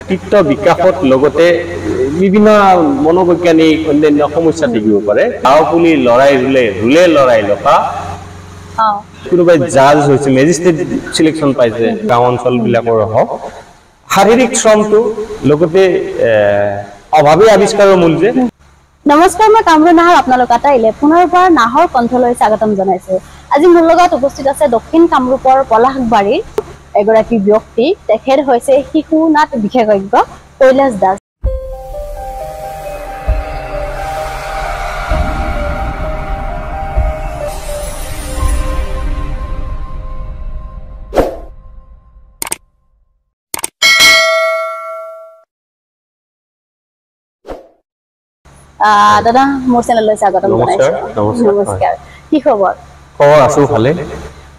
ব্যক্তিত্ব বিকাশত লগতে বিভিন্ন মনোবৈজ্ঞানিক অন্যান্য সমস্যা থাকিব পাৰে গাঁও পুলি লৰাই ৰুলে লৰাই লফা কোনোবাই জাজ হৈছে মেজিষ্ট্ৰেট সিলেকশন পাইছে গাঁও অঞ্চলবিলাকৰ হওক শাৰীৰিক শ্ৰমটো লগতে অভাৱী আৱিষ্কাৰৰ মূল যে নমস্কাৰ মই কামৰূপ নাহৰ আপোনালোক আটাইলে পুনৰবাৰ নাহৰ কণ্ঠলৈ স্বাগতম জনাইছো আজি মোৰ লগত উপস্থিত আছে দক্ষিণ কামৰূপৰ পলাশবাৰীৰ এগৰাকী ব্যক্তি তেখেত হৈছে শিশু নাট বিশেষজ্ঞ কৈলাশ দাস দাদা মোৰ চেনেললৈ স্বাগতম জনাইছো নমস্কাৰ কি খবৰ আছো ভালে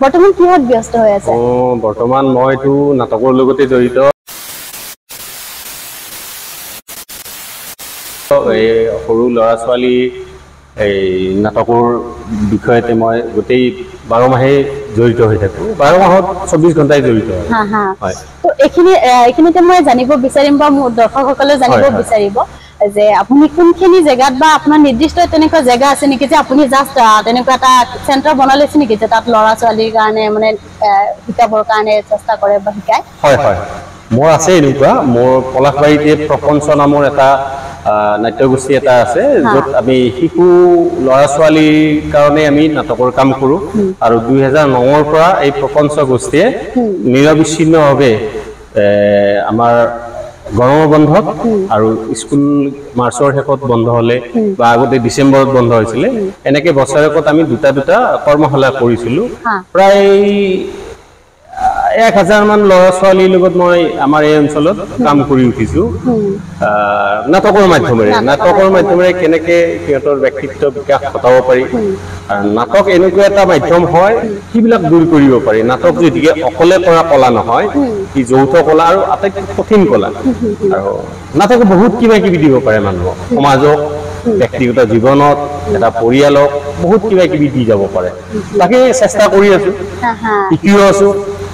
বৰ্তমান কিহত ব্যস্ত হৈ আছে বৰ্তমান মইতো নাটকৰ লগতে জড়িত এই সৰু ল'ৰা ছোৱালী এই নাটকৰ বিষয়তে মই গোটেই 12 মাহে জড়িত হৈ থাকো 12 মাহত 24 ঘণ্টাই জড়িত হয় তো এইখিনিতে মই জানিব বিচাৰিম বা মোৰ দৰ্শকসকলে জানিব বিচাৰিব যে আপুনি কোনখিনি জায়গাত বা আপোনাৰ নিৰ্দিষ্ট তেনেকুৱা জায়গা আছে নেকি যে আপুনি জাস্ট তেনেকুৱা এটা চেণ্টাৰ বনালৈছে নেকি যে তাত ল'ৰা ছোৱালীৰ কাৰণে মানে শিকাবৰ কাৰণে চেষ্টা কৰে বা শিকায় হয় হয় মোৰ আছে এনেকুৱা মোৰ পলাশবাৰীতে প্ৰপঞ্চ নামৰ এটা নাট্যগোষ্ঠী এটা আছে য'ত আমি শিশু ল'ৰা ছোৱালীৰ কাৰণে আমি নাটকৰ কাম কৰোঁ আৰু 2009ৰ পৰা এই প্ৰপঞ্চ গোষ্ঠীয়ে নিৰবিচ্ছিন্নভাৱে আমাৰ গৰমৰ বন্ধত আৰু স্কুল মাৰ্চৰ শেষত বন্ধ হলে বা আগতে ডিসেম্বৰত বন্ধ হৈছিল এনেকে বছৰেকত আমি দুটা কৰ্মশালা কৰিছিলো প্ৰায় 1000 মান ল'ৰা ছোৱালীৰ লগত মই আমাৰ এই অঞ্চলত কাম কৰি উঠিছো নাটকৰ মাধ্যমেৰে কেনেকে সিহঁতৰ ব্যক্তিত্ব বিকাশ ঘটাব পাৰি নাটক এনেকুৱা এটা মাধ্যম হয় কিবিলাক দূৰ কৰিব পাৰি নাটক যদিকে অকলে কৰা কলা নহয় ই যৌথ কলা আৰু আটাইতকৈ কঠিন কলা আৰু নাটক বহুত কিবা কিবি দিব পাৰে মানুহক সমাজক ব্যক্তিগত জীৱনত এটা পৰিয়ালক বহুত কিবা কিবি দি যাব পাৰে তাকে চেষ্টা কৰি আছো শিকিও আছো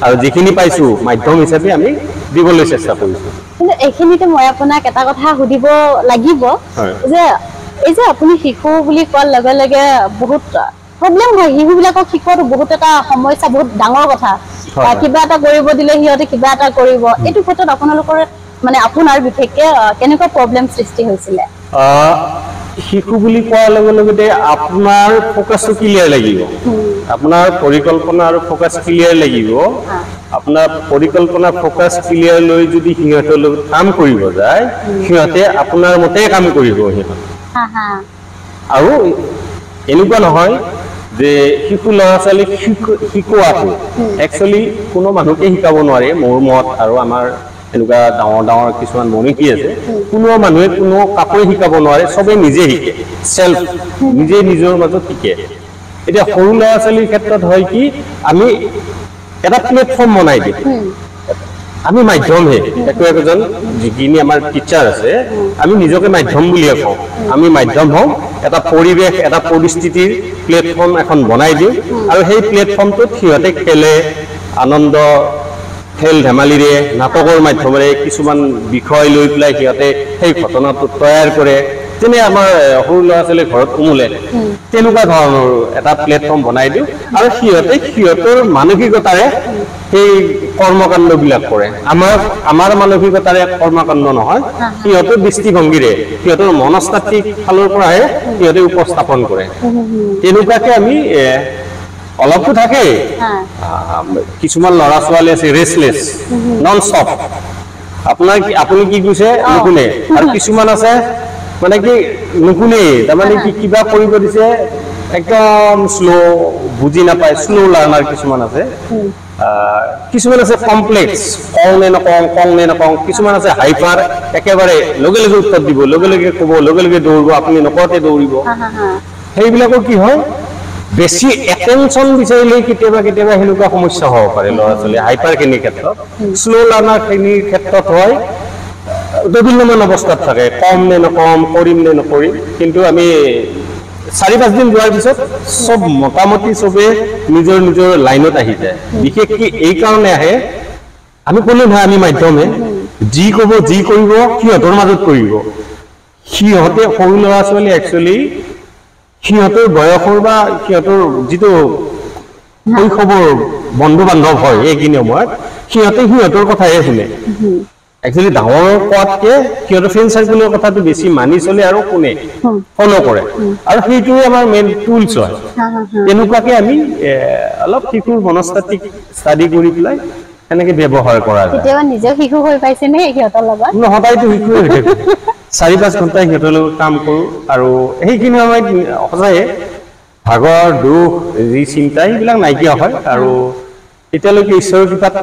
আৰু যিখিনি পাইছো মাধ্যম হিচাপে আমি দিবলৈ চেষ্টা কৰিছো কিন্তু এইখিনিতে মই আপোনাক এটা কথা সুধিব লাগিব যে এই যে আপুনি শিশু বুলি কোৱাৰ লগে লগে বহুত প্ৰব্লেম হয় শিশুবিলাকক শিকোৱাটো বহুত এটা সমস্যা বহুত ডাঙৰ কথা কিবা এটা কৰিব দিলে সিহঁতে কিবা এটা কৰিব এইটো ক্ষেত্ৰত আপোনালোকৰ মানে আপোনাৰ বিশেষকৈ কেনেকুৱা প্ৰব্লেম সৃষ্টি হৈছিল শিশু বুলি কোৱাৰ লগে লগে আপোনাৰ ফোকাসটো ক্লিয়াৰ লাগিব আপোনাৰ পৰিকল্পনা আৰু ফোকাস ক্লিয়াৰ লাগিব আপোনাৰ পৰিকল্পনা ফোকাস ক্লিয়াৰ লৈ যদি সিহঁতৰ লগত কাম কৰিব যায় সিহঁতে আপোনাৰ মতে কাম কৰিব আৰু এনেকুৱা নহয় যে শিশু ল'ৰা ছোৱালীক শিকোৱাটো একচুৱেলি কোনো মানুহকে শিকাব নোৱাৰে মোৰ মত আৰু আমাৰ এনেকুৱা ডাঙৰ কিছুমান মনিকি আছে কোনো মানুহে কোনো কাকোৱে শিকাব নোৱাৰে সবে নিজে শিকে সেলফ নিজে নিজৰ মাজত শিকে এতিয়া সৰু ল'ৰা ছোৱালীৰ ক্ষেত্ৰত হয় কি আমি এটা প্লেটফৰ্ম বনাই দিম আমি মাধ্যমহে একজন যিখিনি আমাৰ টিচাৰ আছে আমি নিজকে মাধ্যম বুলিয়ে কওঁ আমি মাধ্যম হওঁ এটা পৰিৱেশ এটা পৰিস্থিতিৰ প্লেটফৰ্ম এখন বনাই দিওঁ আৰু সেই প্লেটফৰ্মটোত সিহঁতে খেলে আনন্দ খেল ধেমালিৰে নাটকৰ মাধ্যমেৰে কিছুমান বিষয় লৈ পেলাই সিহঁতে সেই ঘটনাটো তৈয়াৰ কৰে যেনে আমাৰ সৰু ল'ৰা ছোৱালীৰ ঘৰত উমুলে তেনেকুৱা ধৰণৰ এটা প্লেটফৰ্ম বনাই দিওঁ আৰু সিহঁতৰ মানসিকতাৰে সেই কৰ্মকাণ্ডবিলাক কৰে আমাৰ মানসিকতাৰে কৰ্মকাণ্ড নহয় সিহঁতৰ দৃষ্টিভংগীৰে সিহঁতৰ মনস্তাত্ত্বিক ফালৰ পৰাহে সিহঁতে উপস্থাপন কৰে তেনেকুৱাকে আমি অলপটো থাকে কিছুমান ল'ৰা ছোৱালী আছে ৰেষ্টলেছ নন ষ্টপ আপুনি কি কৈছে নুশুনে আৰু কিছুমান আছে মানে কি নুশুনে তাৰমানে কি কিবা কৰিব দিছে একদম স্লো বুজি নাপায় স্লো লাৰ্নাৰ কিছুমান আছে কমপ্লেক্স কং নে নকং কিছুমান আছে হাইপাৰ একেবাৰে লগে লগে উত্তৰ দিব লগে লগে ক'ব লগে লগে দৌৰিব আপুনি নকওঁতে দৌৰিব সেইবিলাকৰ কি হয় বেছি এটেনশন বিচাৰিলে কেতিয়াবা হেনেকুৱা সমস্যা হ'ব পাৰে ল'ৰা ছোৱালী হাইপাৰখিনিৰ ক্ষেত্ৰত স্লো লাৰ্নাৰখিনিৰ ক্ষেত্ৰত হয় দোবিল্যমান অৱস্থাত থাকে কম নে নকম কৰিম নে নকৰিম কিন্তু আমি 4-5 দিন যোৱাৰ পিছত সব মোটামুটি সবে নিজৰ লাইনত আহি যায় বিশেষকৈ এই কাৰণে আহে আমি ক'লো নহয় আমি মাধ্যমে যি ক'ব যি কৰিব সিহঁতৰ মাজত কৰিব সিহঁতে সৰু ল'ৰা ছোৱালী একচুৱেলি সিহঁতৰ বয়সৰ বা সিহঁতৰ যিটো শৈশৱৰ বন্ধু বান্ধৱ হয় এইখিনি সময়ত সিহঁতে সিহঁতৰ কথাহে শুনে একচুৱেলি ডাঙৰ কোৱাতকে সিহঁতৰ ফ্ৰেণ্ড চাৰ্কুলৰ কথাটো বেছি মানি চলে আৰু শুনে ফ'ল' কৰে আৰু সেইটোৱে আমাৰ মেইন টুলছ হয় তেনেকুৱাকে আমি অলপ শিশুৰ মনস্তাত্ত্বিক ষ্টাডি কৰি পেলাই এনেকে ব্যৱহাৰ কৰা যায় কেতিয়াবা নিজেও শিশু হৈ পাইছেনে সিহঁতৰ লগত সদায়তো শিশুৱে হৈ থাকে 4-5 ঘণ্টা সিহঁতৰ লগত কাম কৰোঁ আৰু সেইখিনি সময়ত সঁচায়ে ভাগৰ দুখ যি চিন্তা এইবিলাক নাইকিয়া হয় আৰু এতিয়ালৈকে ঈশ্বৰৰ কৃপাত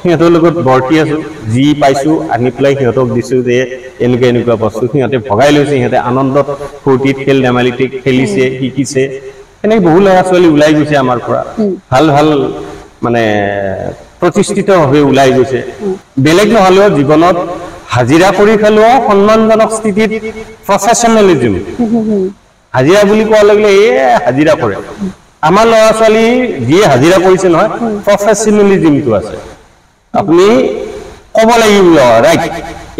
সিহঁতৰ লগত বৰ্তি আছোঁ যি পাইছোঁ আনি পেলাই সিহঁতক দিছোঁ যে এনেকুৱা বস্তু সিহঁতে ভগাই লৈছে সিহঁতে আনন্দত ফূৰ্তিত খেল ধেমালিতে খেলিছে শিকিছে এনেকৈ বহু ল'ৰা ছোৱালী ওলাই গৈছে আমাৰ পৰা ভাল ভাল মানে প্ৰতিষ্ঠিতভাৱে ওলাই গৈছে বেলেগ নহ'লেও জীৱনত হাজিৰা কৰি খালেও সন্মানজনক স্থিতিত প্ৰফেচনেলিজম হাজিৰা বুলি কোৱাৰ লগে লগে হাজিৰা কৰে আমাৰ ল'ৰা ছোৱালী যিয়ে হাজিৰা কৰিছে নহয় প্ৰফেচনেলিজমটো আছে আপুনি ক'ব লাগিব ৰাইট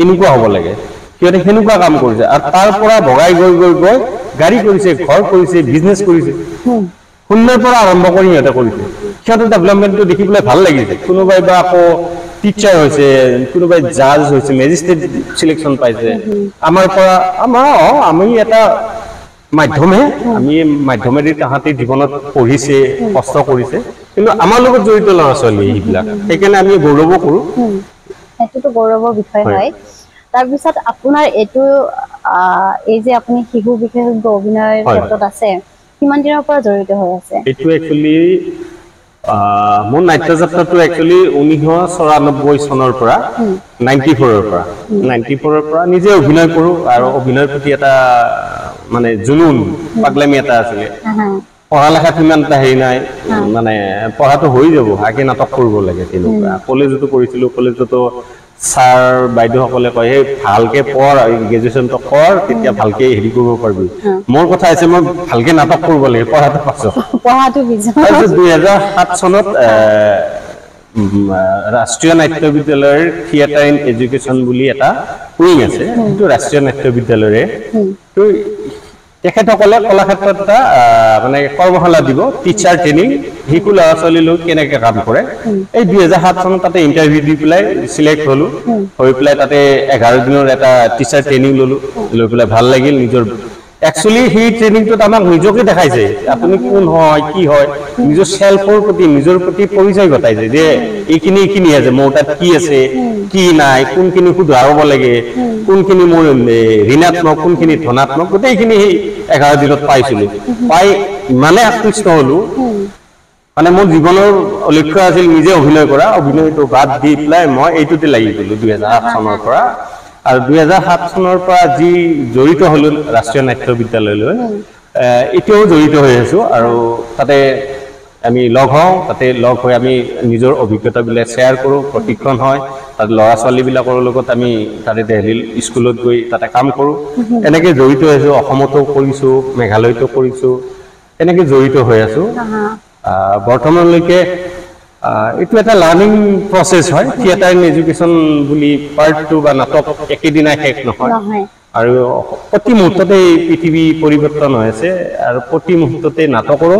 এনেকুৱা হ'ব লাগে সিহঁতে সেনেকুৱা কাম কৰিছে আৰু তাৰ পৰা ভগাই গৈ গাড়ী কৰিছে ঘৰ কৰিছে বিজনেছ কৰিছে শূন্যৰ পৰা আৰম্ভ কৰি সিহঁতে কৰিছে সিহঁতৰ ডেভেলপমেণ্টটো দেখি পেলাই ভাল লাগিছে কোনোবাই বা আকৌ টিচাৰ হৈছে কোনোবাই জাজ হৈছে মেজিষ্ট্ৰেট চিলেকশ্যন পাইছে আমাৰ পৰা আমি এটা মাধ্যমে আমি মাধ্যমেদি তাহাঁতি জীৱনত পঢ়িছে কষ্ট কৰিছে কিন্তু আমাৰ লগত জড়িত ল'ৰা ছোৱালী এইবিলাক সেইকাৰণে আমি গৌৰৱ কৰোঁ সেইটোতো গৌৰৱৰ বিষয় হয় তাৰপিছত আপোনাৰ এইটো এই যে আপুনি শিশু বিশেষজ্ঞ অভিনয়ৰ ক্ষেত্ৰত আছে কিমান দিনৰ পৰা জড়িত হৈ আছে এইটো একচুৱেলি মোৰ নাট্যযাত্ৰাটো একচুৱেলি 1994 চনৰ পৰা 94ৰ পৰা নিজে অভিনয় কৰোঁ আৰু অভিনয়ৰ প্ৰতি এটা মানে জুনুন পাগলামি এটা আছিলে পঢ়া লেখাত ইমান এটা হেৰি নাই মানে পঢ়াটো হৈ যাব আগে নাটক কৰিব লাগে তেনেকুৱা কলেজতো পঢ়িছিলোঁ কলেজতো ছাৰ বাইদেউসকলে কয় এই ভালকে পঢ় গ্ৰেজুৱেশ্যনটো কৰ তেতিয়া ভালকে হেৰি কৰিব পাৰিবি মোৰ কথা হৈছে মই ভালকে নাটক কৰিব লাগে পঢ়াটো পাছত 2007 চনত ৰাষ্ট্ৰীয় নাট্য বিদ্যালয়ৰ থিয়েটাৰ এণ্ড এডুকেশ্যন বুলি এটা উইং আছে সেইটো ৰাষ্ট্ৰীয় নাট্য বিদ্যালয়ৰে তেখেতসকলে কলাক্ষেত্ৰত এটা মানে কৰ্মশালা দিব টিচাৰ ট্ৰেইনিং শিশু ল'ৰা ছোৱালীৰ লগত কেনেকে কাম কৰে এই 2007 চনত তাতে ইণ্টাৰভিউ দি পেলাই চিলেক্ট হ'লোঁ হৈ পেলাই তাতে 11 দিনৰ এটা টিচাৰ ট্ৰেইনিং ল'লোঁ লৈ পেলাই ভাল লাগিল নিজৰ একচুৱেলি সেই ট্ৰেইনিংটোত আমাক নিজকে দেখাইছে আপুনি কোন হয় কি হয় নিজৰ সেল্ফৰ প্ৰতি নিজৰ প্ৰতি পৰিচয় ঘটাইছে যে এইখিনি আছে মোৰ তাত কি আছে কি নাই কোনখিনি শুধৰাব লাগে কোনখিনি মোৰ ঋণাত্মক কোনখিনি ধনাত্মক গোটেইখিনি সেই 11 দিনত পাইছিলোঁ পাই ইমানে আকৃষ্ট হ'লোঁ মানে মোৰ জীৱনৰ লক্ষ্য আছিল নিজে অভিনয় কৰা অভিনয়টো বাদ দি পেলাই মই এইটোতে লাগি গ'লোঁ 2008 চনৰ পৰা আৰু 2007 চনৰ পৰা যি জড়িত হ'লোঁ ৰাষ্ট্ৰীয় নাট্য বিদ্যালয়লৈ এতিয়াও জড়িত হৈ আছোঁ আৰু তাতে আমি লগ হওঁ তাতে লগ হৈ আমি নিজৰ অভিজ্ঞতাবিলাক শ্বেয়াৰ কৰোঁ প্ৰশিক্ষণ হয় তাত ল'ৰা ছোৱালীবিলাকৰ লগত আমি তাতে দেলহি স্কুলত গৈ তাতে কাম কৰোঁ এনেকৈ জড়িত হৈ আছোঁ অসমতো কৰিছোঁ মেঘালয়তো কৰিছোঁ এনেকৈ জড়িত হৈ আছোঁ বৰ্তমানলৈকে এইটো এটা লাৰ্ণিং প্ৰচেছ হয় থিয়েটাৰ এণ্ড এডুকেশ্যন বুলি পাৰ্ট 2 বা নাটক একেদিনাই শেষ নহয় আৰু প্ৰতি মুহূৰ্ততে পৃথিৱী পৰিৱৰ্তন হৈ আছে আৰু প্ৰতি মুহূৰ্ততে নাটকৰো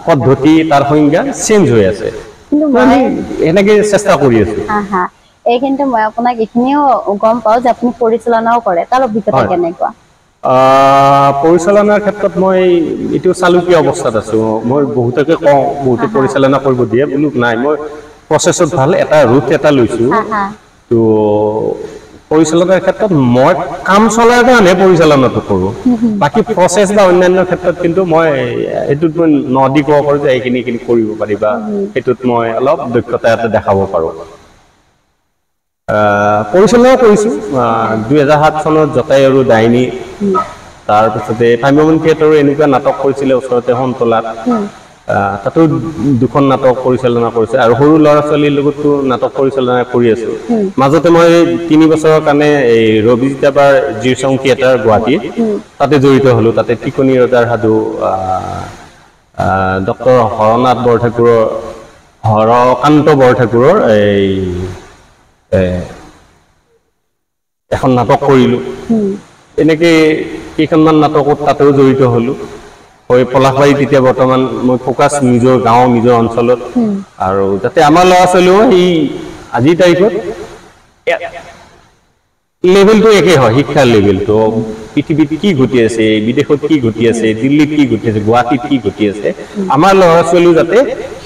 পদ্ধতি তাৰ সংজ্ঞা চেঞ্জ হৈ আছে কিন্তু আমি এনেকৈ চেষ্টা কৰি আছোঁ কিন্তু মই আপোনাক এইখিনিও গম পাওঁ যে আপুনি পৰিচালনাও কৰে তাৰ অভিজ্ঞতা কেনেকুৱা পৰিচালনাৰ ক্ষেত্ৰত মই এইটো চালুকীয়া অৱস্থাত আছোঁ মই বহুতকে কওঁ বহুতে পৰিচালনা কৰিব দিয়ে বোলো নাই মই প্ৰচেছত ভাল এটা ৰুট এটা লৈছোঁ তো পৰিচালনাৰ ক্ষেত্ৰত মই কাম চলাৰ কাৰণে পৰিচালনাটো কৰোঁ বাকী প্ৰচেছ বা অন্যান্য ক্ষেত্ৰত কিন্তু মই এইটোত মই নদী ক'ব পাৰোঁ যে এইখিনি কৰিব পাৰি বা সেইটোত মই অলপ দক্ষতা এটা দেখাব পাৰোঁ পৰিচালনা কৰিছোঁ 2007 চনত জটাই আৰু ডাইনী তাৰপিছতে ভ্ৰাম্যমাণ থিয়েটাৰো এনেকুৱা নাটক কৰিছিলে ওচৰতে সন্তলাত তাতো 2খন নাটক পৰিচালনা কৰিছে আৰু সৰু ল'ৰা ছোৱালীৰ লগতো নাটক পৰিচালনা কৰি আছোঁ মাজতে মই 3 বছৰৰ কাৰণে এই ৰবিজিতাবাৰ জিৰচং থিয়েটাৰ গুৱাহাটী তাতে জড়িত হ'লোঁ তাতে টিকনি ৰজাৰ সাধু ডক্টৰ হৰকান্ত বৰঠাকুৰৰ এই এখন নাটক কৰিলোঁ এনেকৈ কেইখনমান নাটকত তাতেও জড়িত হ'লোঁ হৈ পলাশবাৰীত এতিয়া বৰ্তমান মই ফ'কাছ নিজৰ গাঁও নিজৰ অঞ্চলত আৰু যাতে আমাৰ ল'ৰা ছোৱালীও সেই আজিৰ তাৰিখত লেভেলটো একে হয় শিক্ষাৰ লেভেলটো পৃথিৱীত কি ঘটি আছে বিদেশত কি ঘটি আছে দিল্লীত কি ঘটি আছে গুৱাহাটীত কি ঘটি আছে আমাৰ ল'ৰা ছোৱালীও যাতে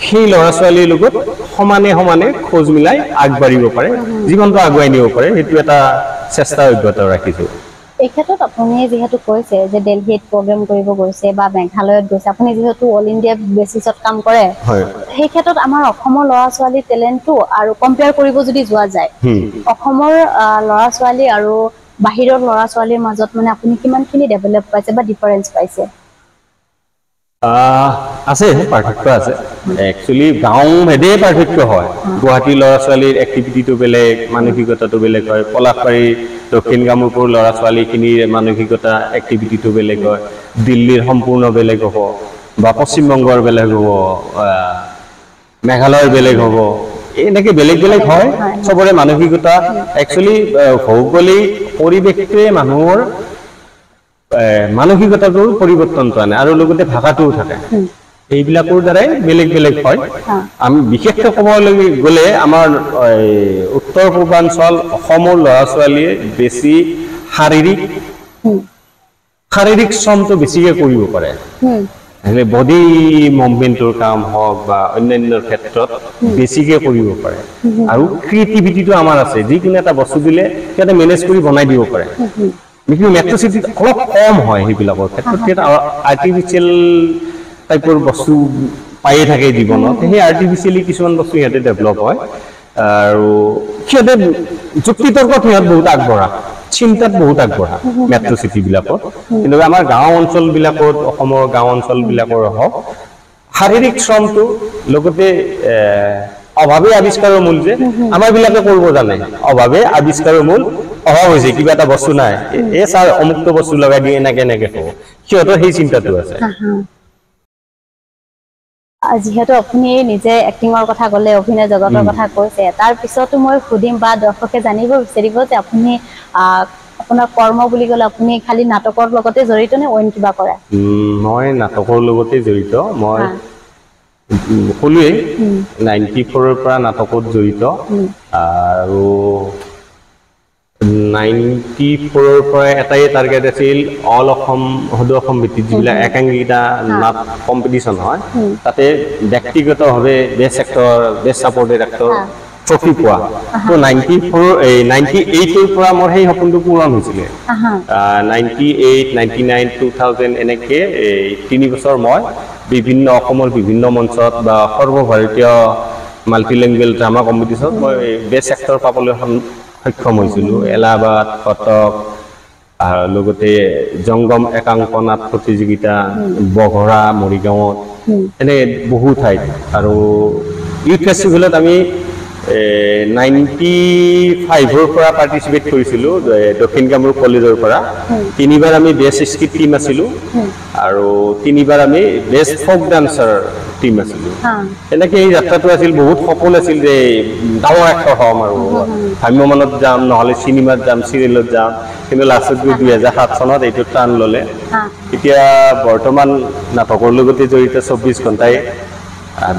সেই ল'ৰা ছোৱালীৰ লগত সমানে সমানে খোজ মিলাই আগবাঢ়িব পাৰে জীৱনটো আগুৱাই নিব পাৰে সেইটো এটা চেষ্টা অব্যাহত ৰাখিছোঁ এই ক্ষেত্ৰত আপুনি যেহেতু কৈছে যে দিল্লীত প্ৰগ্ৰাম কৰিব গৈছে বা মেঘালয়ত গৈছে আপুনি যেহেতু অল ইণ্ডিয়া বেচিছত কাম কৰে সেই ক্ষেত্ৰত আমাৰ অসমৰ ল'ৰা ছোৱালীৰ টেলেণ্টটো আৰু কম্পেয়াৰ কৰিব যদি যোৱা যায় অসমৰ ল'ৰা ছোৱালী আৰু বাহিৰৰ ল'ৰা ছোৱালীৰ মাজত মানে আপুনি কিমানখিনি ডেভেলপ পাইছে বা ডিফাৰেঞ্চ পাইছে আছে পাৰ্থক্য আছে একচুৱেলি গাঁও ভেদে পাৰ্থক্য হয় গুৱাহাটীৰ ল'ৰা ছোৱালীৰ এক্টিভিটিটো বেলেগ মানসিকতাটো বেলেগ হয় পলাশবাৰী দক্ষিণ কামৰূপৰ ল'ৰা ছোৱালীখিনিৰ মানসিকতা এক্টিভিটিটো বেলেগ হয় দিল্লীৰ সম্পূৰ্ণ বেলেগ হ'ব বা পশ্চিমবংগৰ বেলেগ হ'ব মেঘালয়ৰ বেলেগ হ'ব এনেকৈ বেলেগ বেলেগ হয় চবৰে মানসিকতা একচুৱেলি ভৌগোলিক পৰিৱেশটোৱে মানুহৰ মানসিকতাটোৰ পৰিৱৰ্তনটো আনে আৰু লগতে ভাষাটোও থাকে এইবিলাকৰ দ্বাৰাই বেলেগ বেলেগ হয় আমি বিশেষকৈ ক'বলৈ গ'লে আমাৰ উত্তৰ পূৰ্বাঞ্চল অসমৰ ল'ৰা ছোৱালীয়ে বেছি শাৰীৰিক শ্ৰমটো বেছিকৈ কৰিব পাৰে বডি মুভমেণ্টৰ কাম হওক বা অন্যান্য ক্ষেত্ৰত বেছিকৈ কৰিব পাৰে আৰু ক্ৰিয়েটিভিটিটো আমাৰ আছে যিকোনো এটা বস্তু দিলে সিহঁতে মেনেজ কৰি বনাই দিব পাৰে কিন্তু মেট্ৰ' চিটিত অলপ কম হয় সেইবিলাকৰ ক্ষেত্ৰত আৰ্টিফিচিয়েল টাইপৰ বস্তু পায়ে থাকে জীৱনত সেই আৰ্টিফিচিয়েলি কিছুমান বস্তু সিহঁতে ডেভেলপ হয় আৰু সিহঁতে যুক্তিতৰ্কত সিহঁত বহুত আগবঢ়া চিন্তাত বহুত আগবঢ়া মেট্ৰ' চিটিবিলাকত কিন্তু আমাৰ গাঁও অঞ্চলবিলাকত অসমৰ গাঁও অঞ্চলবিলাকৰ হওক শাৰীৰিক শ্ৰমটো লগতে অভাৱে আৱিষ্কাৰৰ মূল যে আমাৰ বিলাকে কৰিব জানে অভাৱে আৱিষ্কাৰৰ মূল অভাৱ হৈছে কিবা এটা বস্তু নাই এই ছাৰ অমুকটো বস্তু লগাই দিয়ে এনেকে এনেকে হ'ব সিহঁতৰ সেই চিন্তাটো আছে যিহেতু আপুনি নিজে এক্টিঙৰ কথা ক'লে অভিনয় জগতৰ কথা কৈছে তাৰ পিছতো মই সুধিম বা দৰ্শকে জানিব বিচাৰিব যে আপুনি আপোনাৰ কৰ্ম বুলি ক'লে আপুনি খালি নাটকৰ লগতে জড়িত নে অইন কিবা কৰে মই নাটকৰ লগতে জড়িত মই সকলোৱে 94ৰ পৰা নাটকত জড়িত আৰু 94ৰ পৰা এটাই টাৰ্গেট আছিল অল অসম সদৌ অসম ভিত্তিত যিবিলাক একাংকিতা নাট কম্পিটিশ্যন হয় তাতে ব্যক্তিগতভাৱে best actor best supported actor trophy পোৱা তো 98ৰ পৰা মোৰ সেই সপোনটো পূৰণ হৈছিলে 98, 99, 2000 এনেকৈ 3 বছৰ মই বিভিন্ন অসমৰ বিভিন্ন মঞ্চত বা সৰ্বভাৰতীয় মাল্টিলেংগুৱেল ড্ৰামা কম্পিটিশ্যনত মই বেষ্ট এক্টৰ পাবলৈ সক্ষম হৈছিলোঁ এলাহাবাদ কটক আৰু লগতে জংগম একাংক নাট প্ৰতিযোগিতা বঘৰা মৰিগাঁৱত এনে বহু ঠাইত আৰু ইউথ ফেষ্টিভেলত আমি 95ৰ পৰা পাৰ্টিচিপেট কৰিছিলোঁ দক্ষিণ কামৰূপ কলেজৰ পৰা 3বাৰ আমি বেষ্ট স্কিট টিম আছিলোঁ আৰু 3বাৰ আমি বেষ্ট ফ'ক ডান্সাৰ টিম আছিলোঁ এনেকৈ এই যাত্ৰাটো আছিল বহুত সপোন আছিল যে ডাঙৰ এক্টৰ হ'ম আৰু ভ্ৰাম্যমানত যাম নহ'লে চিনেমাত যাম চিৰিয়েলত যাম কিন্তু লাষ্টত গৈ 2007 চনত এইটো টাৰ্ণ ল'লে এতিয়া বৰ্তমান নাটকৰ লগতে জড়িত 24 ঘণ্টাই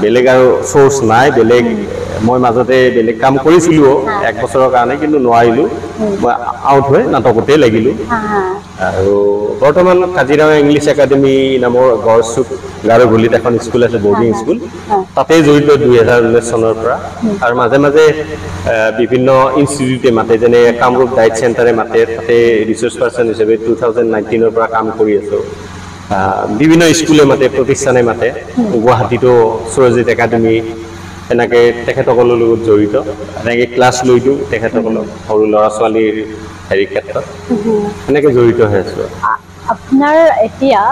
বেলেগ আৰু চ'ৰ্চ নাই বেলেগ মই মাজতে বেলেগ কাম কৰিছিলোঁ 1 বছৰৰ কাৰণে কিন্তু নোৱাৰিলোঁ মই আউট হৈ নাটকতে লাগিলোঁ আৰু বৰ্তমান কাজিৰঙা ইংলিছ একাডেমি নামৰ গড়চুক গাৰোগুলিত এখন স্কুল আছে বৰ্ডিং স্কুল তাতে জড়িত 2019 চনৰ পৰা আৰু মাজে মাজে বিভিন্ন ইনষ্টিটিউটে মাতে যেনে কামৰূপ ডায়েট চেণ্টাৰে মাতে তাতে ৰিচোৰ্চ পাৰ্চন হিচাপে 2019ৰ পৰা কাম কৰি আছোঁ বিভিন্ন স্কুলে মাতে প্ৰতিষ্ঠানে মাতে গুৱাহাটীতো সুৰজিত একাডেমি এনেকৈ তেখেতসকলৰ লগত জড়িত এনেকৈ ক্লাছ লৈ দিওঁ তেখেতসকলক সৰু ল'ৰা ছোৱালীৰ হেৰি ক্ষেত্ৰত এনেকৈ জড়িত হৈ আছোঁ আপোনাৰ এতিয়া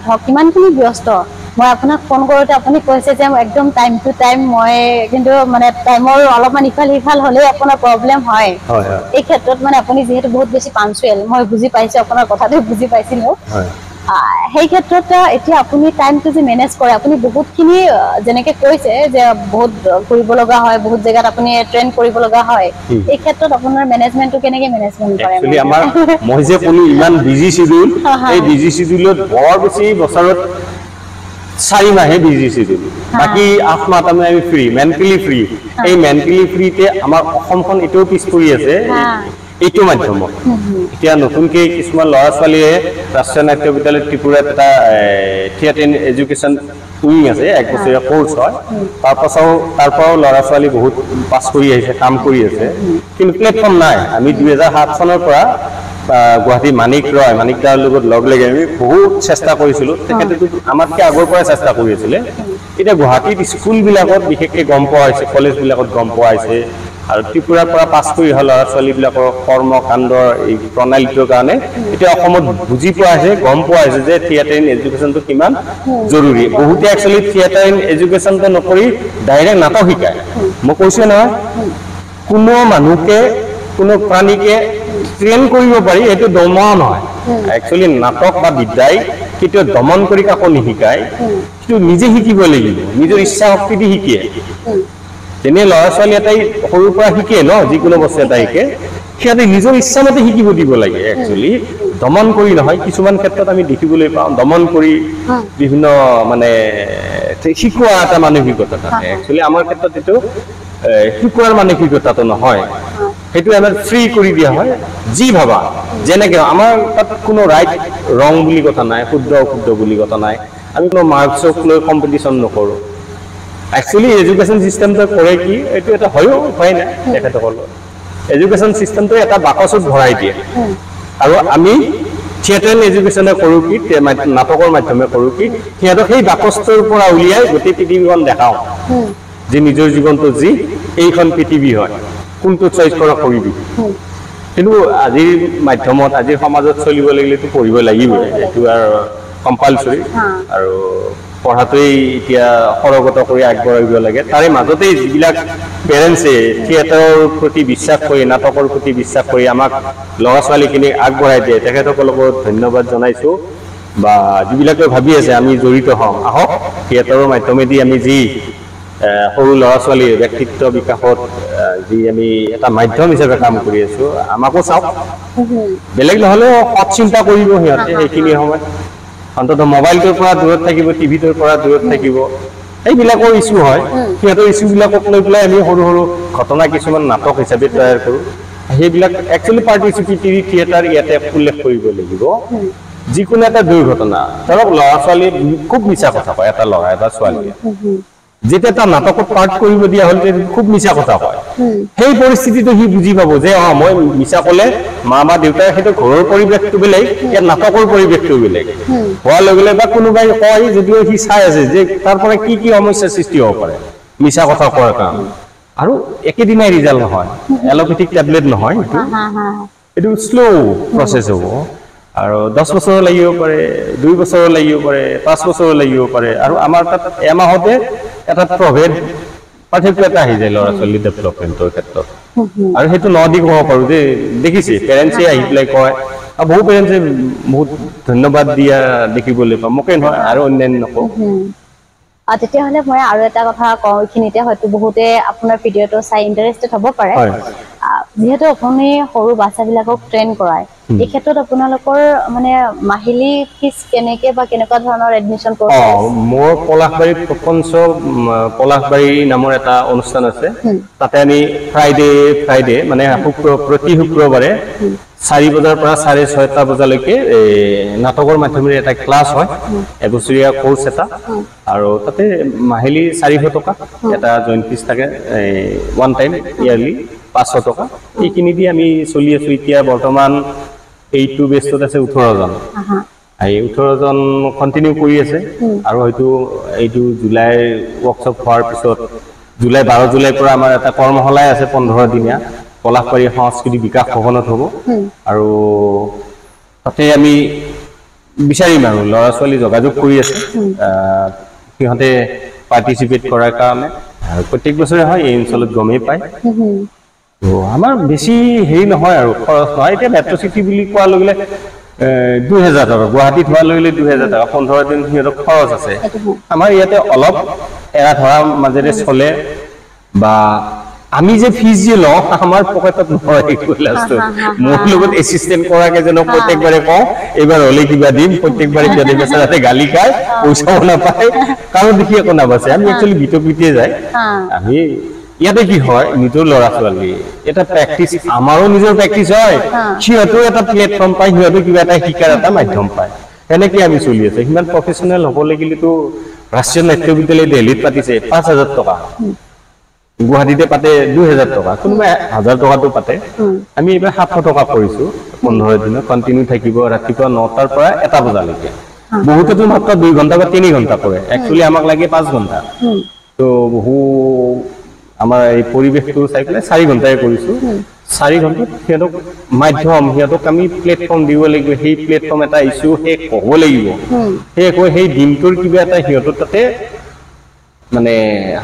ধৰক কিমানখিনি ব্যস্ত মই আপোনাক ফোন কৰোঁতে আপুনি কৈছে যে একদম টাইম টু টাইম মই কিন্তু মানে টাইমৰ অলপমান ইফাল সিফাল হ'লেও আপোনাৰ প্ৰব্লেম হয় এই ক্ষেত্ৰত মানে আপুনি যিহেতু বহুত বেছি পাঞ্চুৱেল মই বুজি পাইছোঁ আপোনাৰ কথাটো বুজি পাইছিলোঁ সেই ক্ষেত্ৰত এতিয়া আপুনি টাইমটো যে মেনেজ কৰে আপুনি বহুতখিনি যেনেকৈ কৈছে যে বহুত কৰিব লগা হয় বহুত জেগাত আপুনি ট্ৰেইন কৰিব লগা হয় এই ক্ষেত্ৰত আপোনাৰ মেনেজমেণ্টটো কেনেকৈ মেনেজমেণ্ট কৰে একচুৱেলি আমাৰ মই যে ক'লো ইমান বিজি শিডিউল এই বিজি শিডিউলত বৰ বেছি বছৰত 4 মাহে বিজি শিডিউল বাকি 8 মাহ আমি ফ্ৰী মেণ্টেলি ফ্ৰী এই মেণ্টেলি ফ্ৰীতে আমাৰ অসমখন এটাও পিছ পৰি আছে এইটো মাধ্যমত এতিয়া নতুনকৈ কিছুমান ল'ৰা ছোৱালীয়ে ৰাষ্ট্ৰীয় নাট্য বিদ্যালয় ত্ৰিপুৰাত এটা থিয়েটাৰ এডুকেশ্যন উইং আছে 1 বছৰীয়া কোৰ্চ হয় তাৰ পৰাও ল'ৰা ছোৱালী বহুত পাছ কৰি আহিছে কাম কৰি আছে কিন্তু প্লেটফৰ্ম নাই আমি 2007 চনৰ পৰা গুৱাহাটী মানিক দাৰ লগত লগ লাগি আমি বহুত চেষ্টা কৰিছিলোঁ তেখেতেতো আমাতকৈ আগৰ পৰাই চেষ্টা কৰি আছিলে এতিয়া গুৱাহাটীত স্কুলবিলাকত বিশেষকৈ গম পোৱা হৈছে কলেজবিলাকত গম পোৱা হৈছে আৰু ত্ৰিপুৰাৰ পৰা পাছ কৰি অহা ল'ৰা ছোৱালীবিলাকৰ কৰ্মকাণ্ডৰ এই প্ৰণালীটোৰ কাৰণে এতিয়া অসমত বুজি পোৱা হৈছে গম পোৱা হৈছে যে থিয়েটাৰ ইন এডুকেশ্যনটো কিমান জৰুৰী বহুতে একচুৱেলি থিয়েটাৰ ইন এডুকেশ্যনটো নকৰি ডাইৰেক্ট নাটক শিকায় মই কৈছোঁ নহয় কোনো মানুহকে কোনো প্ৰাণীকে ট্ৰেইন কৰিব পাৰি এইটো দমন নহয় একচুৱেলি নাটক বা বিদ্যাই কেতিয়াও দমন কৰি কাকো নিশিকায় কিন্তু নিজে শিকিব লাগিব নিজৰ ইচ্ছা শক্তি দি শিকে যেনে ল'ৰা ছোৱালী এটাই সৰুৰ পৰা শিকে ন যিকোনো বস্তু এটা শিকে সিহঁতে নিজৰ ইচ্ছামতে শিকিব দিব লাগে একচুৱেলি দমন কৰি নহয় কিছুমান ক্ষেত্ৰত আমি দেখিবলৈ পাওঁ দমন কৰি বিভিন্ন মানে শিকোৱা এটা মানসিকতা থাকে একচুৱেলি আমাৰ ক্ষেত্ৰত এইটো শিকোৱাৰ মানসিকতাটো নহয় সেইটো আমাৰ ফ্ৰী কৰি দিয়া হয় যি ভাবা যেনেকৈ আমাৰ তাত কোনো ৰাইট ৰং বুলি কথা নাই শুদ্ধ অশুদ্ধ বুলি কথা নাই আমি কোনো মাৰ্কছক লৈ কম্পিটিশ্যন নকৰোঁ একচুৱেলি এডুকেশ্যন চিষ্টেমটো কৰে কি এইটো এটা হয়ও হয় নাই তেখেতসকলৰ এডুকেশ্যন চিষ্টেমটো এটা বাকচত ভৰাই দিয়ে আৰু আমি থিয়েটাৰ এডুকেশ্যনে কৰোঁ কি নাটকৰ মাধ্যমে কৰোঁ কি সিহঁতক সেই বাকচটোৰ পৰা উলিয়াই গোটেই পৃথিৱীখন দেখাওঁ যে নিজৰ জীৱনটো যি এইখন পৃথিৱী হয় কোনটো চইচ কৰা কৰিবি কিন্তু আজিৰ মাধ্যমত আজিৰ সমাজত চলিব লাগিলেতো পঢ়িব লাগিবই এইটো আৰু কম্পালচৰি আৰু পঢ়াটোৱেই এতিয়া সৰগত কৰি আগবঢ়াব লাগে তাৰে মাজতেই যিবিলাক পেৰেণ্টছে থিয়েটাৰৰ প্ৰতি বিশ্বাস কৰি নাটকৰ প্ৰতি বিশ্বাস কৰি আমাক ল'ৰা ছোৱালীখিনিক আগবঢ়াই দিয়ে তেখেতসকলক ধন্যবাদ জনাইছোঁ বা যিবিলাকে ভাবি আছে আমি জড়িত হওঁ আহক থিয়েটাৰৰ মাধ্যমেদি আমি যি সৰু ল'ৰা ছোৱালীৰ ব্যক্তিত্ব বিকাশত যি আমি এটা মাধ্যম হিচাপে কাম কৰি আছোঁ আমাকো চাওক বেলেগ নহ'লেও সৎ চিন্তা কৰিব সিহঁতে সেইখিনি সময়ত অন্তত মোবাইলটোৰ পৰা দূৰত থাকিব টিভিটোৰ পৰা দূৰত থাকিব এইবিলাকৰ ইছ্যু হয় সিহঁতৰ ইছ্যুবিলাকক লৈ পেলাই আমি সৰু সৰু ঘটনা কিছুমান নাটক হিচাপে তৈয়াৰ কৰোঁ সেইবিলাক একচুৱেলি পাৰ্টিচিপেটৰী থিয়েটাৰ ইয়াতে উল্লেখ কৰিব লাগিব যিকোনো এটা দুৰ্ঘটনা ধৰক ল'ৰা ছোৱালীয়ে খুব মিছা কথা কয় এটা ল'ৰা এটা ছোৱালীয়ে যেতিয়া এটা নাটকত পাৰ্ট কৰিব দিয়া হ'ল খুব মিছা কথা কয় সেই পৰিস্থিতিটো সি বুজি পাব যে মই মিছা ক'লে মা বা দেউতাই সেইটো ঘৰৰ পৰিৱেশটো বেলেগ ইয়াত নাটকৰ পৰিৱেশটো বেলেগ হোৱাৰ লগে লগে বা কোনোবাই কয় যদিও সি চাই আছে যে তাৰ পৰা কি কি সমস্যাৰ সৃষ্টি হ'ব পাৰে মিছা কথা কোৱাৰ কাৰণে আৰু একেদিনাই ৰিজাল্ট নহয় এল'পেথিক টেবলেট নহয় এইটো শ্ল' প্ৰচেছ হ'ব আৰু 10 বছৰ লাগিব পাৰে 2 বছৰ লাগিব পাৰে 5 বছৰ লাগিব পাৰে আৰু আমাৰ তাত এমাহতে এটা প্ৰভেদ পাৰ্থক্য এটা আহি যায় ল'ৰা ছোৱালী ডেভেলপমেণ্টৰ ক্ষেত্ৰত আৰু সেইটো নদী ক'ব পাৰোঁ যে দেখিছে পেৰেণ্টছে আহি পেলাই কয় আৰু বহু পেৰেণ্টছে বহুত ধন্যবাদ দিয়া দেখিবলৈ পাওঁ মোকে নহয় আৰু অন্যান্য নকওঁ তেতিয়াহ'লে মই আৰু এটা কথা কওঁ এইখিনিতে হয়তো বহুতে আপোনাৰ ভিডিঅ'টো চাই ইণ্টাৰেষ্টেড হ'ব পাৰে যিহেতু আপুনি সৰু বাচ্চাবিলাকক ট্ৰেইন কৰায় এই ক্ষেত্ৰত আপোনালোকৰ মানে মাহিলী ফিজ কেনেকৈ বা কেনেকুৱা ধৰণৰ এডমিশ্যন প্ৰচেছ মোৰ পলাশবাৰীত প্ৰপঞ্চ পলাশবাৰী নামৰ এটা অনুষ্ঠান আছে তাতে আমি ফ্ৰাইডে মানে প্ৰতি শুক্ৰবাৰে 4 বজাৰ পৰা 6:30 বজালৈকে নাটকৰ মাধ্যমেৰে এটা ক্লাছ হয় এবছৰীয়া কোৰ্চ এটা আৰু তাতে মাহিলী 400 টকা এটা জইণ্ট ফিজ থাকে ওৱান টাইম ইয়াৰলি 500 টকা এইখিনি দি আমি চলি আছোঁ এতিয়া বৰ্তমান এইটো বেষ্টত আছে 18জন এই 18জন কণ্টিনিউ কৰি আছে আৰু হয়তো এইটো জুলাই ৱৰ্কশ্বপ হোৱাৰ পিছত জুলাই 12 জুলাইৰ পৰা আমাৰ এটা কৰ্মশালাই আছে 15 দিনীয়া পলাশবাৰী সংস্কৃতি বিকাশ ভৱনত হ'ব আৰু তাতে আমি বিচাৰিম আৰু ল'ৰা ছোৱালী যোগাযোগ কৰি আছে সিহঁতে পাৰ্টিচিপেট কৰাৰ কাৰণে আৰু প্ৰত্যেক বছৰে হয় এই অঞ্চলত গমেই পায় তো আমাৰ বেছি হেৰি নহয় আৰু খৰচ নহয় এতিয়া মেট্ৰ' চিটি বুলি কোৱাৰ লগে লগে 2000 টকা গুৱাহাটীত হোৱা লৈ 2000 টকা 15 দিন সিহঁতৰ খৰচ আছে আমাৰ ইয়াতে অলপ এৰা ধৰা মাজেৰে চলে বা আমি যে ফিজ যে লওঁ আমাৰ পকেটত নহয় মোৰ লগত এচিষ্টেণ্ট কৰা কেইজনক প্ৰত্যেকবাৰে কওঁ এইবাৰ হ'লে কিবা দিম প্ৰত্যেকবাৰে সিহঁতে বেচাৰাতে গালি খায় পইচাও নাপায় কাৰো দেখি একো নাবাচে আমি একচুৱেলি বিতপিতে যায় আমি ইয়াতে কি হয় নিজৰ ল'ৰা ছোৱালী এটা প্ৰেক্টিচ আমাৰো নিজৰ প্ৰেক্টিচ হয় সিহঁতেও এটা প্লেটফৰ্ম পায় সিহঁতেও কিবা এটা শিকাৰ এটা মাধ্যম পায় এনেকৈ আমি চলি আছে সিমান প্ৰফেচনেল হ'ব লাগিলেতো ৰাষ্ট্ৰীয় নাট্য বিদ্যালয় দিল্লীত পাতিছে 5000 টকা গুৱাহাটীতে পাতে 2000 টকা কোনোবাই 1000 টকাটো পাতে আমি এইবাৰ 700 টকা কৰিছো 15 দিনত কণ্টিনিউ থাকিব ৰাতিপুৱা 9টাৰ পৰা 1টা বজালৈকে বহুতেতো মাত্ৰ 2 ঘণ্টা বা 3 ঘণ্টা কৰে একচুৱেলি আমাক লাগে 5 ঘণ্টা তো বহু আমাৰ এই পৰিৱেশটো চাই পেলাই 4 ঘণ্টাই কৰিছো 4 ঘণ্টাত সিহঁতক মাধ্যম সিহঁতক আমি প্লেটফৰ্ম দিব লাগিব সেই প্লেটফৰ্ম এটা ইছ্যু শেষ হ'ব লাগিব সেই দিনটোৰ কিবা এটা সিহঁতৰ তাতে মানে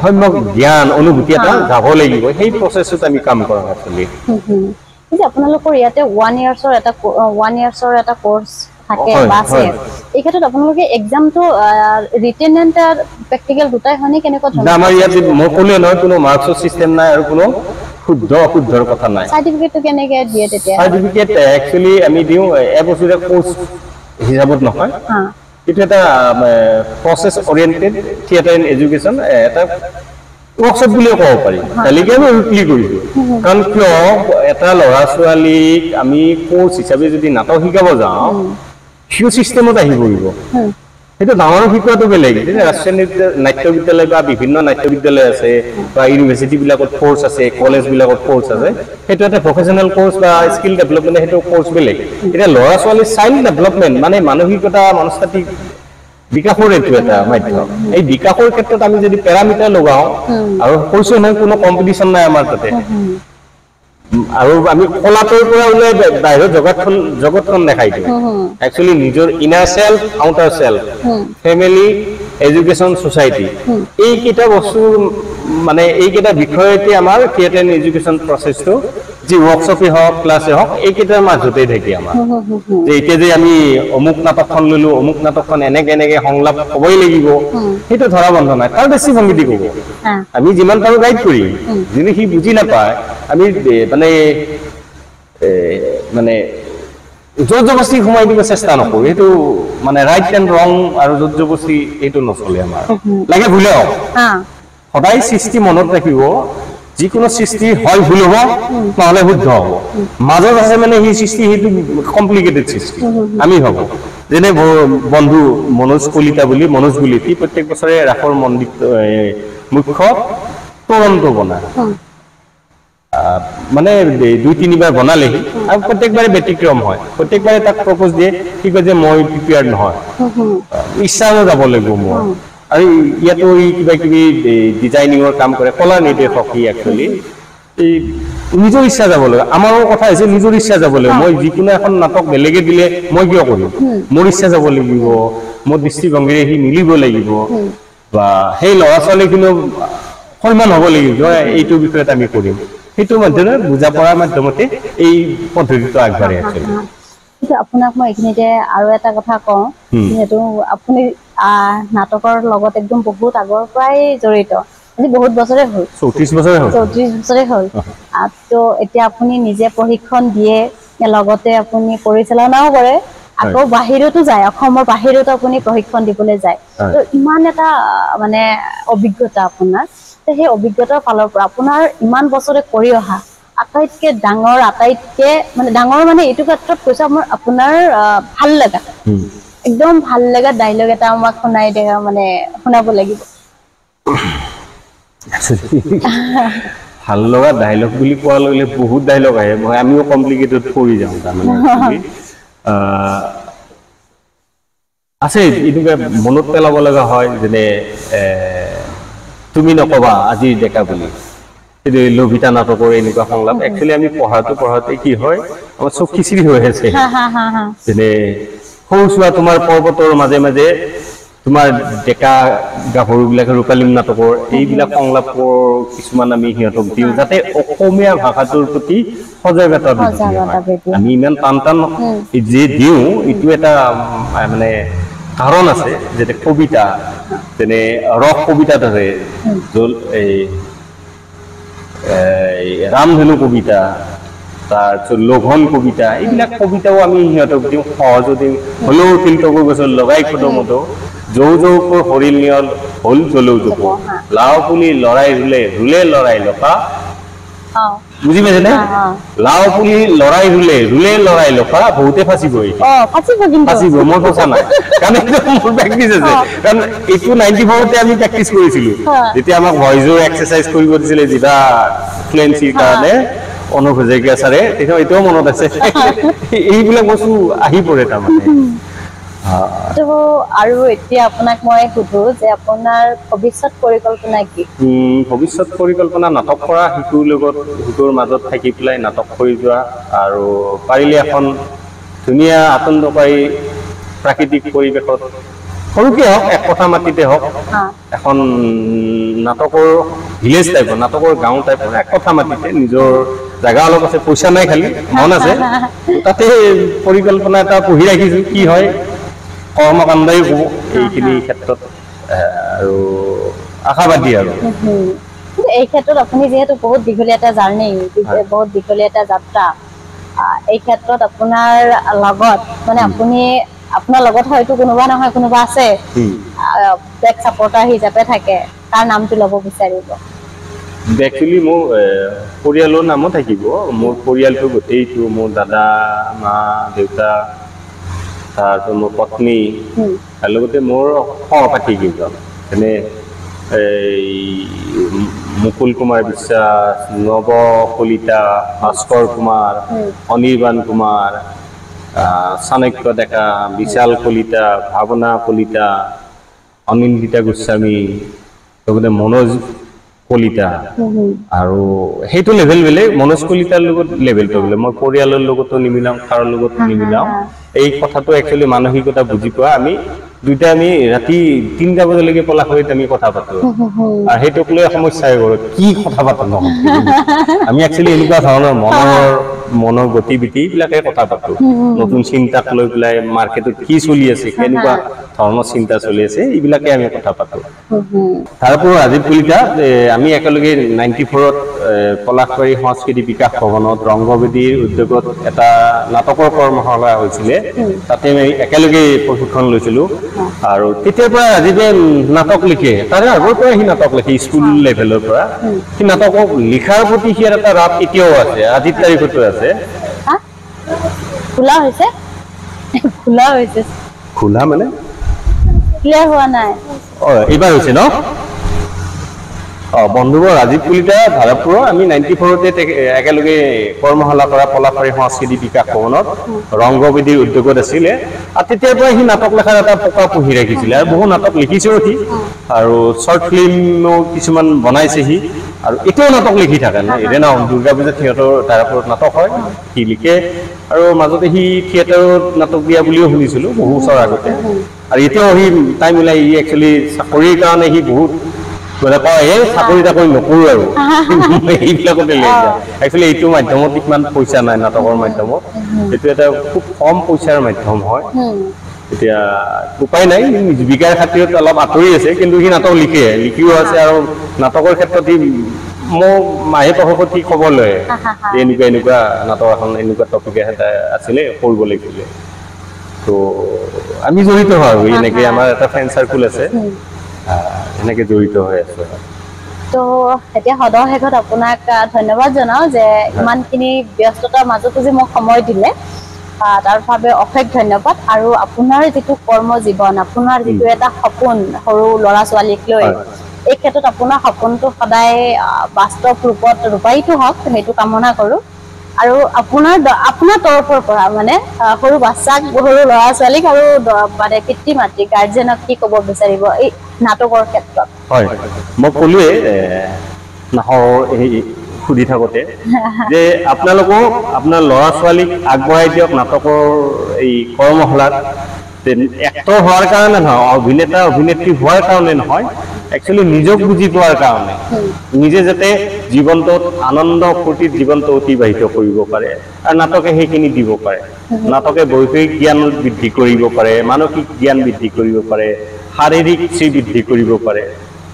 সম্যক জ্ঞান অনুভূতি এটা যাব লাগিব সেই প্ৰচেছত আমি কাম কৰা একচুৱেলি আপোনালোকৰ ইয়াতে 1 ইয়াৰ্ছৰ এটা কোৰ্স থাকে বাছে এই ক্ষেত্ৰত আপোনালোকে এক্সামটো ৰিটেন এণ্ড প্ৰেক্টিকেল দুটাই হয়নে কেনেকুৱা ধৰণৰ আমাৰ ইয়াতে মই ক'লে নহয় কোনো মাৰ্কছৰ সিস্টেম নাই আৰু কোনো শুদ্ধৰ কথা নাই সাৰ্টিফিকেটটো কেনেকৈ দিয়ে তেতিয়া সাৰ্টিফিকেট একচুৱেলি আমি দিওঁ এবছৰীয়া কোৰ্স হিচাপত নহয় এটা এটা প্ৰসেস ওৰিয়েন্টেড থিয়েটাৰ এণ্ড এডুকেশ্যন এটা ওয়াৰ্কশপ বুলিও ক'ব পাৰি তালিকে আমি ক্লিক কৰিছো কাৰণ কিয় এটা ল'ৰা ছোৱালীক আমি কোৰ্স হিচাপে যদি নাটক শিকাব যাওঁ সিও সিস্টেমত আহি পৰিব এটা ডাঙৰ শিক্ষাটো বেলেগ ৰাষ্ট্ৰীয় নাট্য বিদ্যালয় বা বিভিন্ন নাট্য বিদ্যালয় আছে বা ইউনিভাৰ্চিটি বিলাকত কোৰ্স আছে কলেজ বিলাকত কোৰ্স আছে সেইটো এটা প্ৰফেশনাল কোৰ্স বা স্কিল ডেভেলপমেন্ট সেইটো কোৰ্স বেলেগ এটা ল'ৰা ছোৱালী চাইল্ড ডেভেলপমেন্ট মানে মানসিকতা মনস্তাত্ত্বিক বিকাশৰ এইটো এটা মাধ্যম এই বিকাশৰ ক্ষেত্ৰত আমি যদি প্যাৰামিটাৰ লগাও আৰু কৈছো নহয় কোনো কম্পিটিশন নাই আমাৰ তাতে আৰু আমি কলাটোৰ পৰা ওলাই বাহিৰৰ জগতখন দেখাই দিওঁ একচুৱেলি নিজৰ inner self outer self family education society এই কিটা বস্তু মানে এই কিটা বিষয়তে আমাৰ থিয়েটাৰ এণ্ড এডুকেশ্যন প্ৰচেছটো যি ওয়াৰ্কশপে হওক ক্লাসে হওক এই কিটাৰ মাজতেই থাকি আমাৰ যে এতিয়া যে আমি অমুক নাটকখন ললো অমুক নাটকখন এনেকে সংলাপ হ'বই লাগিব সেইটো ধৰা বন্ধ নাই তাৰ বেছি ভংগীতি ক'ব আমি যিমান পাৰো গাইড কৰিম যদি সি বুজি নাপায় আমি মানে জবৰদস্তি সোমাই দিব চেষ্টা নকৰো এইটো মানে ৰাইট এণ্ড ৰং আৰু জবৰদস্তি এইটো নচলে আমাৰ লাগে ভুলে হওক সদায় সৃষ্টি মনত ৰাখিব যিকোনো সৃষ্টি হয় ভুল হ'ব নহলে শুদ্ধ হ'ব মাজত আছে মানে সেই সৃষ্টি সেইটো কমপ্লিকেটেড সৃষ্টি আমি হ'ব যেনে বন্ধু মনোজ কলিতা বুলি সি প্ৰত্যেক বছৰে ৰাসৰ মন্দিৰ মুখ্য তৰন্ত বনায় মানে 2-3 বাৰ বনালেহি আৰু প্ৰত্যেকবাৰে ব্যতিক্ৰম হয় প্ৰত্যেকবাৰে তাক প্ৰপ'জ দিয়ে কি কয় যে মই প্ৰিপেয়াৰ্ড নহয় ইচ্ছাও যাব লাগিব মই আৰু ইয়াতো কিবা কিবি ডিজাইনিঙৰ কাম কৰে কলা নিৰ্দেশক ই একচুৱেলি নিজৰ ইচ্ছা যাব লাগিব আমাৰো কথা হৈছে নিজৰ ইচ্ছা যাব লাগিব মই যিকোনো এখন নাটক বেলেগে দিলে মই কিয় কৰিম মোৰ ইচ্ছা যাব লাগিব মোৰ দৃষ্টিভংগীৰে সি মিলিব লাগিব বা সেই ল'ৰা ছোৱালীখিনিও সন্মান হ'ব লাগিব এইটো বিষয়ত আমি কৰিম সেইটো মাধ্যমে বুজা পৰাৰ মাধ্যমতে এই পদ্ধতিটো আগবাঢ়ি আছে কিন্তু আপোনাক মই এইখিনিতে আৰু এটা কথা কওঁ যেহেতু আপুনি নাটকৰ লগত একদম বহুত আগৰ পৰাই জড়িত আজি বহুত বছৰে হ'ল 34 বছৰে হ'ল তো এতিয়া আপুনি নিজে প্ৰশিক্ষণ দিয়ে লগতে আপুনি পৰিচালনাও কৰে আকৌ বাহিৰতো যায় অসমৰ বাহিৰতো আপুনি প্ৰশিক্ষণ দিবলৈ যায় তো ইমান এটা মানে অভিজ্ঞতা আপোনাৰ সেই অভিজ্ঞতাৰ ফালৰ পৰা আপোনাৰ ইমান বছৰে কৰি অহা আটাইতকৈ ডাঙৰ মানে ডাঙৰ মানে এইটো ক্ষেত্ৰত কৈছে আপোনাৰ ভাল লগা একদম ভাল লগা ডায়লগ এটা আমাক শুনাই দিয়া মানে শুনাব লাগিব ভাল লগা ডায়লগ বুলি কোৱা লগে বহুত ডায়লগ আহে মই আমিও কমপ্লিকেটেড কৰি যাওঁ তাৰমানে আছে এইটোকে মনত পেলাব লগা হয় যেনে তুমি নকবা আজি ডেকা বুলি লভিতা নাটকৰ এনেকুৱা সংলাপ একচুৱেলি আমি পঢ়াতে কি হয় আমাৰ চব খিচিৰি হৈ আছে যেনে সৰু চোৱা তোমাৰ পৰ্বতৰ মাজে মাজে তোমাৰ ডেকা গাভৰুবিলাকে ৰূপালী নাটকৰ এইবিলাক সংলাপৰ কিছুমান আমি সিহঁতক দিওঁ যাতে অসমীয়া ভাষাটোৰ প্ৰতি সজাগতা বৃদ্ধি হয়। আমি ইমান টান যে দিওঁ এইটো এটা মানে কাৰণ আছে, যেনে কবিতা, যেনে ৰস কবিতাত আছে এই ৰামধেনু কবিতা, তাৰপিছত লঘন কবিতা, এইবিলাক কবিতাও আমি সিহঁতক দিওঁ, সহজো দিওঁ। হলেও তিলতগৰ গছত লগাই খোদমতো যৌ যৌকৰ হৰিল নিয়ল হল জলৌ জোপ, লাও পুলি লৰাই ৰুলে ৰুলে লৰাই লফা, বুজি পাইছেনে? লাও পুলি লৰাই ৰুলে ৰুলে লৰাই লফা, বহুতে ফাঁচিব। ফাঁচিব, মই ফচা নাই, কাৰণ মোৰ প্ৰেক্টিচ আছে। কাৰণ এইটো 94তে আমি প্ৰেক্টিচ কৰিছিলো, যেতিয়া আমাক ভইচৰ এক্সাৰচাইজ কৰিব দিছিলে জিভা ফ্লুৱেঞ্চিৰ কাৰণে অনুপ হাজৰিকা ছাৰে, তেতিয়া এতিয়াও মনত আছে। এইবিলাক বস্তু আহি পৰে তাৰমানে। আৰু এতিয়া আপোনাক মই সুধো যে আপোনাৰ ভৱিষ্যত পৰিকল্পনা কি? ভৱিষ্যত পৰিকল্পনা নাটক কৰা, শিশুৰ মাজত থাকি পেলাই নাটক কৰি যোৱা, আৰু পাৰিলে এখন ধুনীয়া আনন্দকাৰী প্ৰাকৃতিক পৰিৱেশত সৰুকে হওক, এক কথা মাটিতে হওক, এখন নাটকৰ ভিলেজ টাইপৰ, নাটকৰ গাঁও টাইপৰ এক কথা মাটিতে, নিজৰ জাগা অলপ আছে, পইচা নাই, খালি মন আছে, তাতে পৰিকল্পনা এটা পঢ়ি ৰাখিছো। কি হয় কৰ্মকাণ্ডই হ'ব এইখিনি ক্ষেত্ৰত, আৰু আশাবাদী। আৰু এই ক্ষেত্ৰত আপুনি যিহেতু বহুত দীঘলীয়া এটা জাৰ্ণি, বহুত দীঘলীয়া এটা যাত্ৰা, এই ক্ষেত্ৰত আপোনাৰ লগত মানে আপোনাৰ লগত হয়তো কোনোবা নহয় কোনোবা আছে, বেক ছাপৰ্টাৰ হিচাপে থাকে, তাৰ নামটো ল'ব বিচাৰিব? একচুৱেলি মোৰ পৰিয়ালৰ নামো থাকিব। মোৰ পৰিয়ালটো গোটেইটো, মোৰ দাদা, মা, দেউতা, তাৰপিছত মোৰ পত্নী, তাৰ লগতে মোৰ সহপাঠী কেইজন, যেনে মুকুল কুমাৰ বিশ্বাস, নৱ কলিতা, ভাস্কৰ কুমাৰ, অনিৰ্বাণ কুমাৰ, চাণক্য ডেকা, বিশাল কলিতা, ভাৱনা কলিতা, অনিন্দিতা গোস্বামী, লগতে মনোজ কলিতা। আৰু সেইটো লেভেল বেলেগ, মনোজ কলিতাৰ লগত লেভেলটো বেলেগ। মই পৰিয়ালৰ লগতো নিমিলাও, কাৰো লগত নিমিলাও। এই কথাটো একচুৱেলি মানসিকতা বুজি পোৱা। আমি দুইটা ৰাতি 3টা বজালৈকে পলাশবাৰীত আমি কথা পাতো, আৰু সেইটোক লৈ সমস্যা হৈ গ'ল, কি কথা পাতো ন। আমি একচুৱেলি এনেকুৱা ধৰণৰ মনৰ গতিবিধি বিলাকে কথা পাতো, নতুন চিন্তাক লৈ পেলাই মাৰ্কেটত কি চলি আছে, কেনেকুৱা ধৰণৰ চিন্তা চলি আছে, এইবিলাকে আমি কথা পাতো। তাৰপৰা ৰাজীৱ কলিতা, আমি একেলগে 94ত পলাশবাৰী সংস্কৃতি বিকাশ ভৱনত ৰংগবেদীৰ উদ্যোগত এটা নাটকৰ কৰ্মশালা হৈছিলে, তাতে আমি একেলগে প্ৰশিক্ষণ লৈছিলো। আৰু তেতিয়াৰ পৰা ৰাজীৱে নাটক লিখে, তাৰে আগৰ পৰাই সি নাটক লিখে, স্কুল লেভেলৰ পৰা। সি নাটকক লিখাৰ প্ৰতি সি এটা ৰাপ এতিয়াও আছে, আজিৰ তাৰিখতো আছে। খোলা হৈছে খোলা মানে ক্লিয়াৰ হোৱা নাই, এইবাৰ হৈছে ন। বন্ধুবোৰ, ৰাজীৱ কলিতা ভাৰতপুৰৰ, আমি 94তে একেলগে কৰ্মশালা কৰা পলাশবাৰী সংস্কৃতি বিকাশ ভৱনত ৰংগবেদীৰ উদ্যোগত আছিলে। আৰু তেতিয়াৰ পৰা সি নাটক লেখাৰ এটা পকা পুহি ৰাখিছিলে, আৰু বহু নাটক লিখিছেও সি, আৰু শ্বৰ্ট ফিল্মো কিছুমান বনাইছে সি, আৰু এতিয়াও নাটক লিখি থাকে। এনে ন, দুৰ্গা পূজাত সিহঁতৰ ধাৰাপুৰত নাটক হয়, সি লিখে। আৰু মাজতে সি থিয়েটাৰত নাটক দিয়া বুলিও শুনিছিলো বহু বছৰ আগতে। আৰু এতিয়াও সি টাইম ওলাই, সি একচুৱেলি চাকৰিৰ কাৰণে সি বহুত মানে কয়, এই চাকৰি তাকৰি নকৰো আৰু এইবিলাকতে লৈ যায়। একচুৱেলি এইটো মাধ্যমত ইমান পইচা নাই, নাটকৰ মাধ্যমত এইটো এটা খুব কম পইচাৰ মাধ্যম হয়। এতিয়া উপায় নাই, জীৱিকাৰ খাতিৰত অলপ আঁতৰি আছে, কিন্তু সি নাটক লিখিও আছে। আৰু নাটকৰ ক্ষেত্ৰত সি মোক মাহে পষকত সি খবৰ লয়, এনেকুৱা নাটক এখন, এনেকুৱা টপিক এটা আছিলে, কৰিব লাগিছিলে। তো আমি জড়িত হয়, আৰু এনেকে আমাৰ এটা ফ্ৰেণ্ড চাৰ্কুল আছে, এনেকে জড়িত হৈ আছে। তো এতিয়া সদৰ শেষত আপোনাক ধন্যবাদ জনাও যে ইমানখিনি ব্যস্ততাৰ মাজতো যে মোক সময় দিলে, তাৰ বাবে অশেষ ধন্যবাদ। আৰু আপোনাৰ যিটো কৰ্ম জীৱন, আপোনাৰ যিটো এটা সপোন সৰু ল'ৰা ছোৱালীক লৈ, এই ক্ষেত্ৰত আপোনাৰ সপোনটো সদায় বাস্তৱ ৰূপত ৰূপায়িত হওক, সেইটো কামনা কৰো। আৰু আপোনাৰ তৰফৰ পৰা মানে সৰু বাচ্চাক, সৰু ল'ৰা ছোৱালীক আৰু মানে পিতৃ মাতৃ গাৰ্জেনক কি ক'ব বিচাৰিব এই নাটকৰ ক্ষেত্ৰত? হয়, মই ক'লোৱে সুধি থাকোঁতে যে আপোনালোকক আপোনাৰ ল'ৰা ছোৱালীক আগবঢ়াই দিয়ক নাটকৰ এই কৰ্মশালাত, এক্টৰ হোৱাৰ কাৰণে নহয়, অভিনেতা অভিনেত্ৰী হোৱাৰ কাৰণে নহয়, একচুৱেলি নিজক বুজি পোৱাৰ কাৰণে, নিজে যাতে জীৱনটোত আনন্দ ফূৰ্তিত জীৱনটো অতিবাহিত কৰিব পাৰে আৰু নাটকে সেইখিনি দিব পাৰে। নাটকে বৈষয়িক জ্ঞান বৃদ্ধি কৰিব পাৰে, মানসিক জ্ঞান বৃদ্ধি কৰিব পাৰে, শাৰীৰিক বৃদ্ধি কৰিব পাৰে,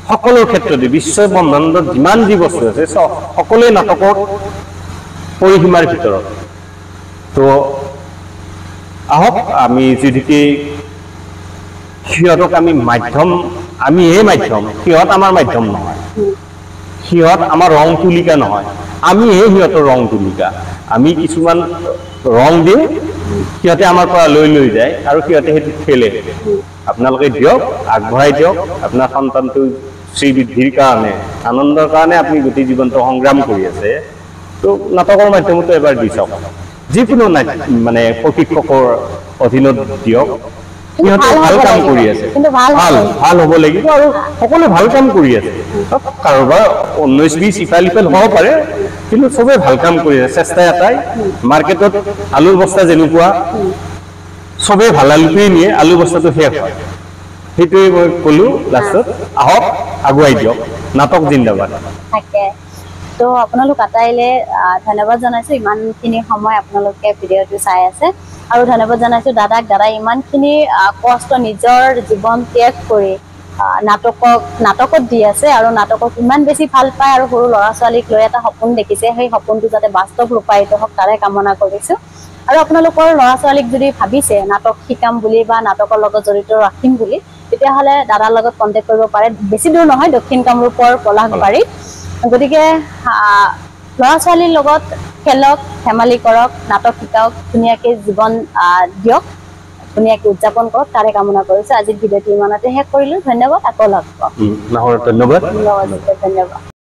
সকলো ক্ষেত্ৰতে বিশ্ব ব্ৰহ্মাণ্ডত যিমান যি বস্তু আছে সকলোৱে নাটকৰ পৰিসীমাৰ ভিতৰত। তো আহক আমি যদিকে সিহঁতক আমি মাধ্যম, আমিহে মাধ্যম, সিহঁত আমাৰ মাধ্যম নহয়, সিহঁত আমাৰ ৰং তুলিকা নহয়, আমিহে সিহঁতৰ ৰং তুলিকা। আমি কিছুমান ৰং দিওঁ, সিহঁতে আমাৰ পৰা লৈ লৈ যায় আৰু সিহঁতে সেইটো খেলে। আপোনালোকে দিয়ক, আগবঢ়াই দিয়ক, আপোনাৰ সন্তানটো শ্ৰীবৃদ্ধিৰ কাৰণে, আনন্দৰ কাৰণে আপুনি গোটেই জীৱনটো সংগ্ৰাম কৰি আছে। তো নাটকৰ মাধ্যমতো এবাৰ দি চাওক, যিকোনো মানে প্ৰশিক্ষকৰ অধীনত দিয়ক, সিহঁতে ভাল কাম কৰি আছে, ভাল হ'ব লাগিব আৰু সকলোৱে ভাল কাম কৰি আছে। কাৰোবাৰ 19-20 ইফাল সিফাল হ'ব পাৰে, কিন্তু চবেই ভাল কাম কৰি আছে। চেষ্টা এটাই, মাৰ্কেটত আলুৰ বস্তা যেনেকুৱা চবেই ভাল আলুটোৱেই নিয়ে, আলু বস্তাটো শেষ হয়। সেইটোৱে মই ক'লো লাষ্টত, আহক আগুৱাই দিয়ক, নাটক জিন্দাবাদ। তো আপোনালোক আটাইলে ধন্যবাদ জনাইছো, ইমানখিনি সময় আপোনালোকে ভিডিঅ'টো চাই আছে, আৰু ধন্যবাদ জনাইছো দাদাক। দাদাই ইমানখিনি কষ্ট নিজৰ জীৱন ত্যাগ কৰি নাটকত দি আছে আৰু নাটকক ইমান বেছি ভাল পায় আৰু সৰু ল'ৰা ছোৱালীক লৈ এটা সপোন দেখিছে, সেই সপোনটো যাতে বাস্তৱ ৰূপায়িত হওক তাৰে কামনা কৰিছো। আৰু আপোনালোকৰ ল'ৰা ছোৱালীক যদি ভাবিছে নাটক শিকাম বুলি বা নাটকৰ লগত জড়িত ৰাখিম বুলি, তেতিয়াহ'লে দাদাৰ লগত কণ্টেক্ট কৰিব পাৰে। বেছি দূৰ নহয়, দক্ষিণ কামৰূপৰ পলাশবাৰীত। গতিকে ল'ৰা ছোৱালীৰ লগত খেলক, ধেমালি কৰক, নাটক শিকাওক, ধুনীয়াকৈ জীৱন দিয়ক, ধুনীয়াকৈ উদযাপন কৰক, তাৰে কামনা কৰিছো। আজিৰ ভিডিঅ'টো ইমানতে শেষ কৰিলো। ধন্যবাদ, আকৌ লগ পাম। ধন্যবাদ।